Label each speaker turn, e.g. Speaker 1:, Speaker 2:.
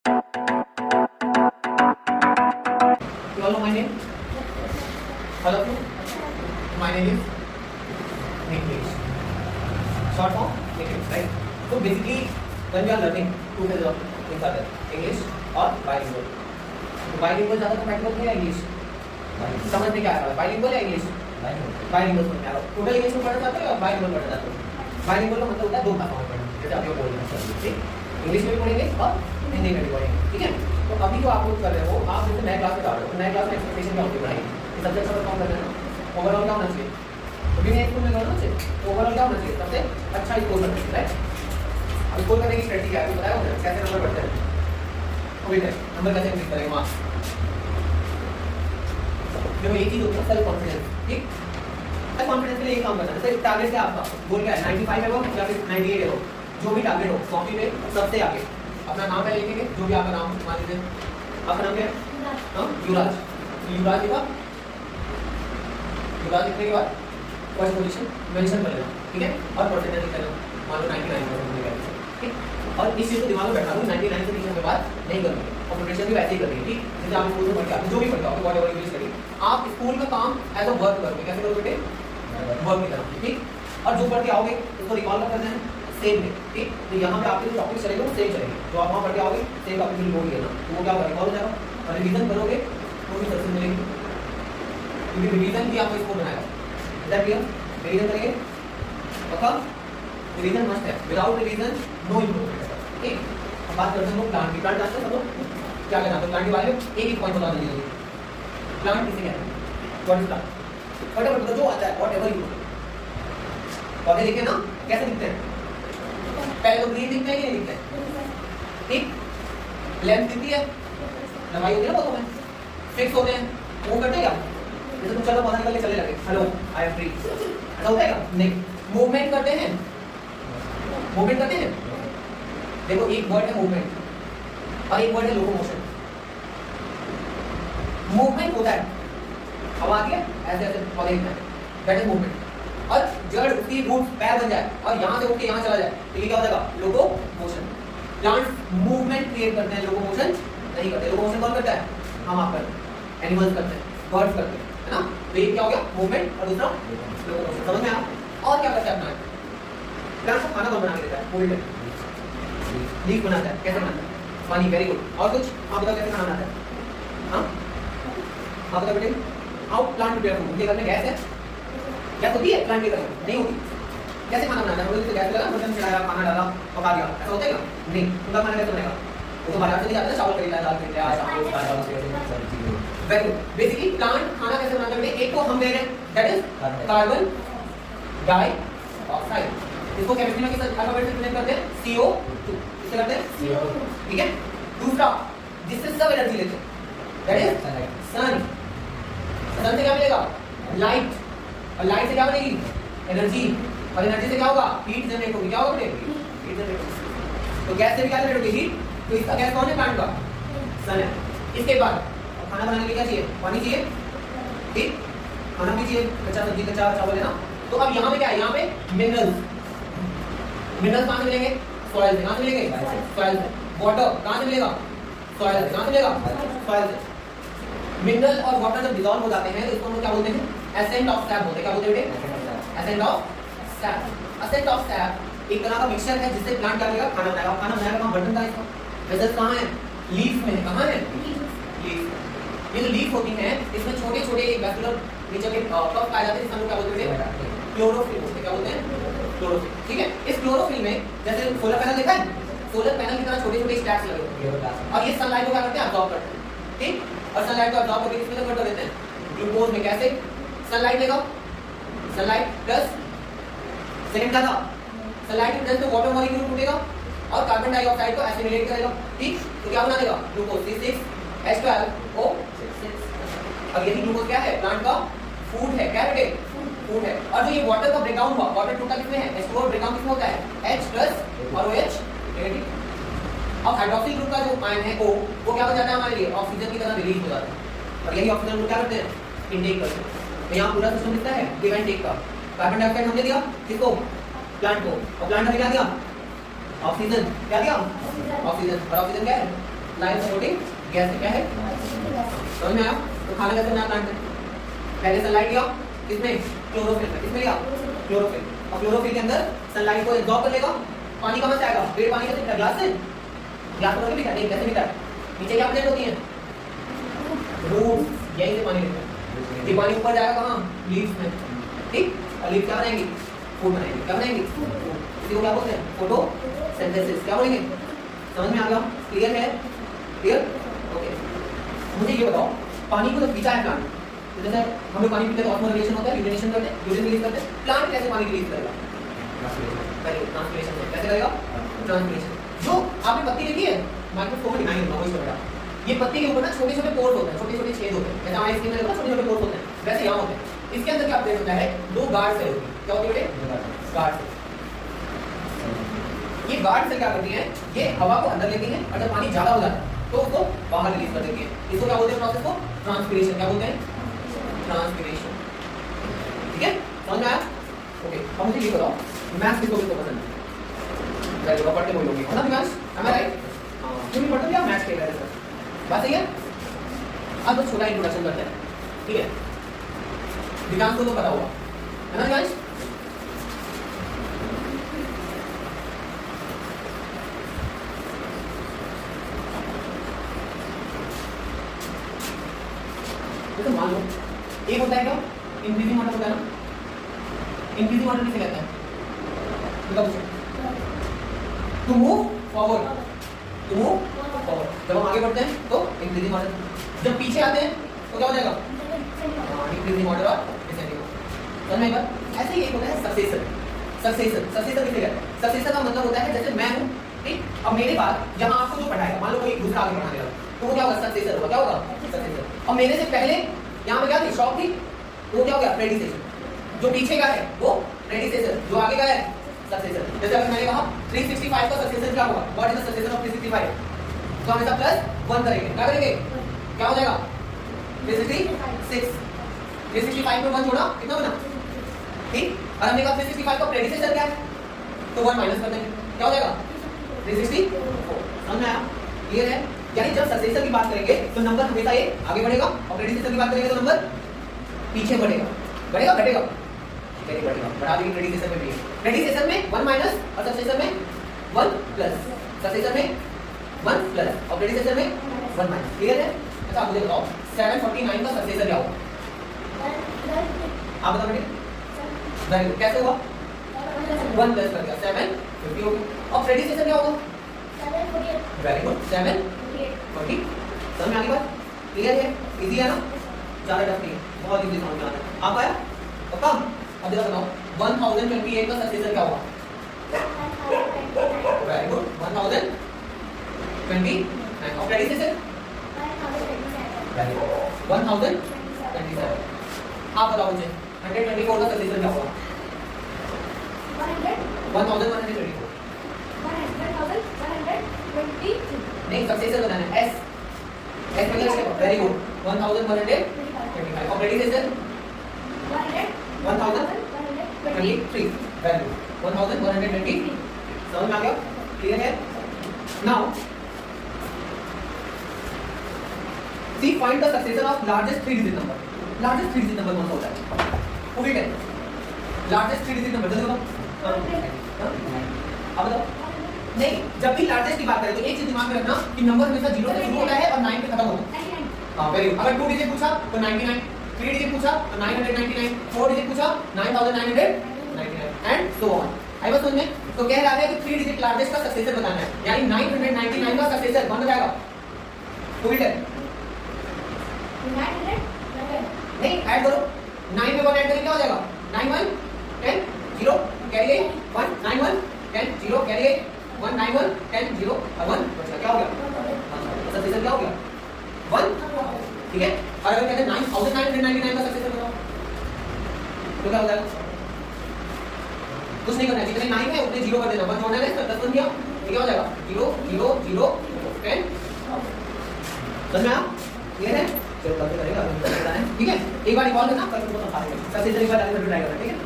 Speaker 1: You all know my name? All of you? My name is Niklesh. Short form, Niklesh, right? So basically, when we are learning two phases of things are there, English और bilingual. तो bilingual ज़्यादा compatible है या English? समझ में क्या आ रहा है? Bilingual या English? Bilingual समझ में आ रहा है. Total English में पढ़ना चाहते हो या bilingual पढ़ना चाहते हो? Bilingual का मतलब होता है दो भाषाओं में पढ़ना. जैसे आप ये बोल रहे हैं, ठीक? इंग्लिश में भी पढ़ेंगे और हिंदी में भी पढ़ेंगे, ठीक है? तो अभी जो आप लोग कर रहे हो, आप जैसे नए क्लास में जा रहे हो, नए क्लास में एक्सपेक्टेशन क्या होती है पढ़ाई? ये सब्जेक्ट सब कौन करना है? ओवरऑल क्या होना चाहिए? तो भी स्कूल में होना चाहिए. ओवरऑल क्या होना चाहिए? सबसे अच्छा स्कोर करना चाहिए, राइट? अब स्कोर करने की स्ट्रेटजी क्या है? आपको बताया होगा कैसे नंबर बढ़ते हैं? ओके, नंबर कैसे इंक्रीज करेंगे मार्क्स? देखो एक चीज होती है सेल्फ कॉन्फिडेंस, ठीक? सेल्फ कॉन्फिडेंस के लिए एक काम करना है. जैसे टारगेट क्या आपका? गोल क्या है? 95 है वो या फिर 98 है वो? जो भी टारगेट हो, कॉपी पे सबसे आगे अपना नाम पहले लिखेंगे, जो भी आपका नाम मान लीजिए. आपका नाम क्या है? हाँ, युवराज. युवराज लिखा. युवराज लिखने के बाद फर्स्ट पोजीशन मेंशन कर लेना, ठीक है? और परसेंटेज लिख लेना. मान लो 99% लिखा है, ठीक? और इस चीज को दिमाग में बैठा लो, 99 से नीचे के बाद नहीं करनी है. और प्रोटेक्शन भी वैसे ही करनी है, ठीक? जैसे आप स्कूल में पढ़ के आते हो, जो भी पढ़ते हो, व्हाटएवर इंग्लिश करिए, आप स्कूल का काम एज अ वर्क करोगे. कैसे करोगे बेटे? वर्क की तरह, ठीक? और जो पढ़ के आओगे उसको रिकॉल कर करना है सेम डे, ठीक? तो यहाँ पे आपके जो टॉपिक चलेंगे वो सेम चलेंगे. जो आप वहाँ पढ़ के आओगे सेम टॉपिक बिल्कुल वही है ना, तो वो क्या होगा? रिकॉल हो जाएगा. और रिवीजन करोगे तो भी सक्सेस मिलेगी, क्योंकि रिवीजन भी आपको स्कोर बनाएगा. Is that clear? रिवीजन करेंगे पक्का? रिवीजन मस्ट है. विदाउट रिवीजन नो इंप्रूवमेंट, ठीक? अब बात करते हैं लोग प्लांट की. प्लांट जानते हैं सब लोग? क्या कहना है प्लांट के बारे में? एक पॉइंट बता दीजिए. प्लांट किसे कहते हैं? What is plant? व्हाटएवर जो आता है, व्हाटएवर यू. पौधे दिखे ना कैसे दिखते हैं? पहले तो ग्रीन दिखते हैं कि नहीं दिखते हैं? ठीक? लेंथ दिखती है, लंबाई होती है ना पौधों में, फिक्स होते हैं, मूव करते हैं क्या? जैसे तुम चलो पौधा निकल के चले लगे, हेलो आई एम फ्री, ऐसा होता है क्या? नहीं. मूवमेंट करते हैं, मूवमेंट करते हैं. देखो एक वर्ड है मूवमेंट और एक वर्ड है लोकोमोशन. मूवमेंट होता है, हवा आती है ऐसे ऐसे पौधे दिखते हैं, दैट इज मूवमेंट. और जड़ उसकी रूट पैर बन जाए और यहाँ से उठ के यहाँ चला जाए, तो ये क्या हो जाएगा? लोकोमोशन. प्लांट्स मूवमेंट क्रिएट करते हैं, लोकोमोशन नहीं करते. लोकोमोशन कौन करता है? हम आप करते हैं, एनिमल्स करते हैं, बर्ड्स करते हैं, है ना? तो ये क्या हो गया? मूवमेंट. और दूसरा लोकोमोशन. समझ में आया? और क्या करता है प्लांट? प्लांट को खाना कौन बना के देता है? फूड लीफ बनाता है. कैसे बनाता है? पानी. Very good. और कुछ आप बताओ कैसे खाना बनाता है? हाँ आप बताओ बेटे. How plant prepare food? उनके घर में गैस है? गैस होती है प्लांट के घर में? नहीं होती. कैसे खाना बनाना है? हम लोग गैस लगा, बर्तन चढ़ाया, खाना डाला, पका दिया, ऐसा होता है क्या? नहीं. उनका खाना कैसे बनेगा? वो तो बाजार से नहीं जाता है, चावल खरीदा, दाल खरीदा, चावल खरीदा. Very good. बेसिकली प्लांट खाना कैसे बनाता है? एक को हम ले रहे हैं, दैट इज कार्बन डाइऑक्साइड. इसको केमिस्ट्री में किस अल्फाबेट से प्रेजेंट करते हैं? CO2. किससे करते हैं? CO2. ठीक है. दूसरा जिससे सब एनर्जी लेते हैं, दैट इज सन. सन से क्या मिलेगा? लाइट. और लाइट से क्या बनेगी? एनर्जी. और एनर्जी से क्या होगा? हीट जनरेट होगी. क्या होगा? हीट जनरेट होगी. तो गैस से भी क्या जनरेट होगी? हीट. तो इसका गैस कौन है? प्लांट का सन है. इसके बाद खाना बनाने के लिए क्या चाहिए? पानी चाहिए, ठीक? खाना भी चाहिए, कच्चा सब्जी, कच्चा चावल है ना. तो अब यहाँ पे क्या है? यहाँ पे मिनरल्स. मिनरल्स कहाँ से मिलेंगे? सॉइल से. कहाँ से मिलेंगे? सॉइल से. वाटर कहाँ से मिलेगा? सॉइल से. कहाँ से मिलेगा? सॉइल से. मिनरल और वाटर जब डिसॉल्व हो जाते हैं तो इसको हम क्या बोलते हैं? एसेंट ऑफ सैप बोलते हैं. क्या बोलते हैं बेटे? Ascent of SAP. Ascent of SAP एक तरह का मिक्सचर है जिससे प्लांट क्या करेगा? खाना बनाएगा. खाना बनाएगा कहाँ? बटन का इसका. वेसल कहाँ है? लीफ में. कहाँ है? लीफ. ये जो लीफ होती है इसमें छोटे छोटे वैस्कुलर नेचर के कप पाए जाते हैं, जिसको क्या बोलते हैं? क्लोरोफिल बोलते हैं. क्या बोलते हैं? क्लोरोफिल. ठीक है. इस क्लोरोफिल में जैसे सोलर पैनल देखा है, सोलर पैनल की तरह छोटे छोटे स्टैक्स लगे होते हैं और ये सनलाइट को क्या करते हैं? अब्सॉर्ब करते हैं. ठीक. और सनलाइट को अब्सॉर्ब करके किसमें कन्वर्ट कर देते हैं? ग्लूकोज में. कैसे? सनलाइट लेगा, सनलाइट प्लस सेकंड क्या था? सनलाइट की वजह से वाटर मॉलिक्यूल टूटेगा और कार्बन डाइऑक्साइड को एसिमिलेट करेगा. ठीक. तो क्या बना देगा? Glucose C6H12O6. अब यही ग्लूकोज क्या है? प्लांट का फूड है. क्या बेटे? फूड है. और जो ये वाटर का ब्रेकडाउन हुआ, वाटर टूटा किसमें है? H2O ब्रेकडाउन किसमें होता है? H+ और OH नेगेटिव. अब हाइड्रोक्सिल ग्रुप का जो आयन है O, वो क्या हो जाता है हमारे लिए? ऑक्सीजन की तरह रिलीज हो जाता है. और यही ऑक्सीजन को क्या करते हैं? इनटेक करते हैं. तो यहाँ पूरा सिस्टम दिखता है गिव एंड टेक का. कार्बन डाइऑक्साइड हमने दिया किसको? प्लांट को. और प्लांट ने क्या दिया? ऑक्सीजन. क्या दिया? ऑक्सीजन. और ऑक्सीजन क्या है? लाइफ सपोर्टिंग गैस है। क्या है? समझ में आया? तो खाना कैसे बनाया प्लांट में? पहले सनलाइट लिया, किसमें? क्लोरोफिल में। किसमें लिया? क्लोरोफिल। और क्लोरोफिल के अंदर सनलाइट को एब्जॉर्ब कर लेगा। पानी कहां से आएगा? पेड़ पानी कैसे पीता है? ग्लास से। ग्लास में पीता है, कैसे पीता है? नीचे क्या प्लेट होती है? रूट, यहीं से पानी लेते हैं। ये पानी ऊपर जाएगा कहां? लीव्स में। ठीक? और लीव्स क्या बनाएंगी? फूड बनाएंगी। क्या बनाएंगी? इसी को क्या बोलते हैं? फोटोसिंथेसिस। क्या बोलेंगे? समझ में आ गया? क्लियर है? क्लियर? ओके। मुझे ये बताओ, पानी को जब पीता है प्लांट, तो जैसे हम लोग पानी पीते हैं तो ऑस्मोल रिएक्शन होता है, यूरिनेशन करते हैं, यूरिन रिलीज करते हैं। प्लांट कैसे पानी रिलीज करेगा? ट्रांसपिरेशन। कैसे करेगा? ट्रांसपिरेशन। जो आपने पत्ती देखी है, माइक्रोस्कोप में दिखाई होगा इसको बेटा। ये पत्ती के ऊपर ना छोटे-छोटे पोर्स होते हैं, छोटे-छोटे छेद होते हैं। जैसे हमारी स्किन में छोटे-छोटे पोर्स होते हैं, वैसे यहाँ होते हैं। इसके अंदर क्या प्लेट होता है? दो गार्ड सेल होती है। क्या होती है बेटे? Guard cell. ये गार्ड सेल क्या करती है? ये हवा को अंदर लेती है और जब पानी ज्यादा हो जाता है तो उसको बाहर रिलीज कर देती है। इसको क्या बोलते हैं प्रोसेस को? ट्रांसपिरेशन। क्या बोलते हैं? ट्रांसपिरेशन। ठीक है? समझ में आया? ओके। अब मुझे ये बताओ, मैथ्स किसको किसको पसंद है? वेरी गुड, पढ़ते बोलोगे है ना विकास? एम आई राइट? हां, क्यों पढ़ते हो? मैथ्स खेल रहे हैं सर। बात सही है? अब तो छोटा इंट्रोडक्शन करते हैं। ठीक है? विकास को तो पता होगा है ना विकास? तो मान लो एक होता है क्या? इंक्रीजिंग ऑर्डर होता है ना? इंक्रीजिंग ऑर्डर किसे कहते हैं? To move forward. To move forward. जब हम आगे बढ़ते हैं तो इंक्रीजिंग ऑर्डर, जब पीछे आते हैं तो क्या हो जाएगा? इंक्रीजिंग ऑर्डर और डिसेंडिंग ऑर्डर। समझ में एक बात? ऐसे ही एक होता है सक्सेसर। सक्सेसर किसे कहते हैं? सक्सेसर का मतलब होता है जैसे मैं हूं, ठीक? अब मेरे बाद यहाँ आपको जो पढ़ाएगा, मान लो कोई दूसरा आगे पढ़ाने लगा, तो वो क्या होगा? सक्सेसर होगा। क्या होगा? सक्सेसर। और मेरे से पहले यहाँ पे क्या थी? शॉप थी, वो क्या हो गया? प्रेडिसेसर। जो पीछे का है वो प्रेडिसेसर, जो आगे का है सक्सेसर। जैसे अगर मैंने कहा 365 का सक्सेसर क्या होगा? What is the successor of 365? तो हम इसका +1 करेंगे। क्या करेंगे? क्या हो जाएगा? 366। 365 में 1 जोड़ा कितना बना? ठीक? और हमने कहा 365 का प्रेडिसेसर क्या है? तो 1 माइनस कर देंगे। क्या हो जाएगा? 364। समझ में आया? क्लियर है? यानी जब सक्सेसर की बात करेंगे तो नंबर हमेशा ये आगे बढ़ेगा और प्रेडिसेसर की बात करेंगे तो नंबर पीछे बढ़ेगा। बढ़ेगा घटेगा? बढ़ेगा। बढ़ा देंगे प्रेडिसेसर में भी। प्रेडिसेसर में 1 माइनस और सक्सेसर में 1 प्लस। सक्सेसर में 1 प्लस और प्रेडिसेसर में 1 माइनस। क्लियर है? अच्छा मुझे बताओ 749 का सक्सेसर क्या होगा? आप बताओ बेटे। Very good. कैसे हुआ? 1 प्लस कर दिया, 750 हो गया। और प्रेडिसेसर क्या होगा? 748। Very good. 740। समझ में आ गई बात? क्लियर है? इजी है ना? ज्यादा टफ नहीं है, बहुत इजी समझ में आ रहा है। आप आया? पक्का? अब जरा बताओ 1028 का सक्सेसर क्या होगा? Very good. 1029 और प्रेडिसेसर? Very good. 1027। आप बताओ मुझे 124 का सक्सेसर क्या होगा? 1124। नहीं, सक्सेसर बताना है। एस मतलब क्या? Very good. 1125 और प्रेडिसेसर 1023। Very good. 1120। समझ में आ गया? क्लियर है? Now see find the successor of largest 3 digit number. Largest 3 digit number कौन सा होता है? पूरी टेन लार्जेस्ट 3 डिजिट नंबर जल्दी बताओ। अब बताओ। नहीं, जब भी लार्जेस्ट की बात करें तो एक चीज दिमाग में रखना कि नंबर हमेशा 0 से शुरू होता है और 9 पे खत्म होता है। हां वेरी गुड। अगर 2 डिजिट पूछा तो 99, 3 डिजिट पूछा तो 999, 4 डिजिट पूछा 9999 एंड सो ऑन। आई बात समझ में? तो कह रहा है कि 3 डिजिट लार्जेस्ट का सक्सेसर बताना है, यानी 999 का सक्सेसर कौन बताएगा? पूरी टेन 900 नहीं ऐड करो, 9 में 1 ऐड करें क्या हो जाएगा? 91 10 0 कैरी गई 1 91 10 0 कैरी गई 1 91 10 0 और 1 बचा। क्या हो गया? सक्सेसर क्या हो गया? 1। ठीक है? और अगर कहते हैं 9999 का सक्सेसर बताओ तो क्या हो जाएगा? कुछ नहीं करना है, जितने 9 है उतने 0 कर देना, 1 जोड़ना है, 10 बन गया, तो क्या हो जाएगा? 0 0 0 10। समझ में आया? क्लियर है? चलो कल से करेगा, ठीक है? एक बार रिकॉल करना, कल को समझा देंगे। सक्सेसर एक बार डालकर ट्राई करना, ठीक है?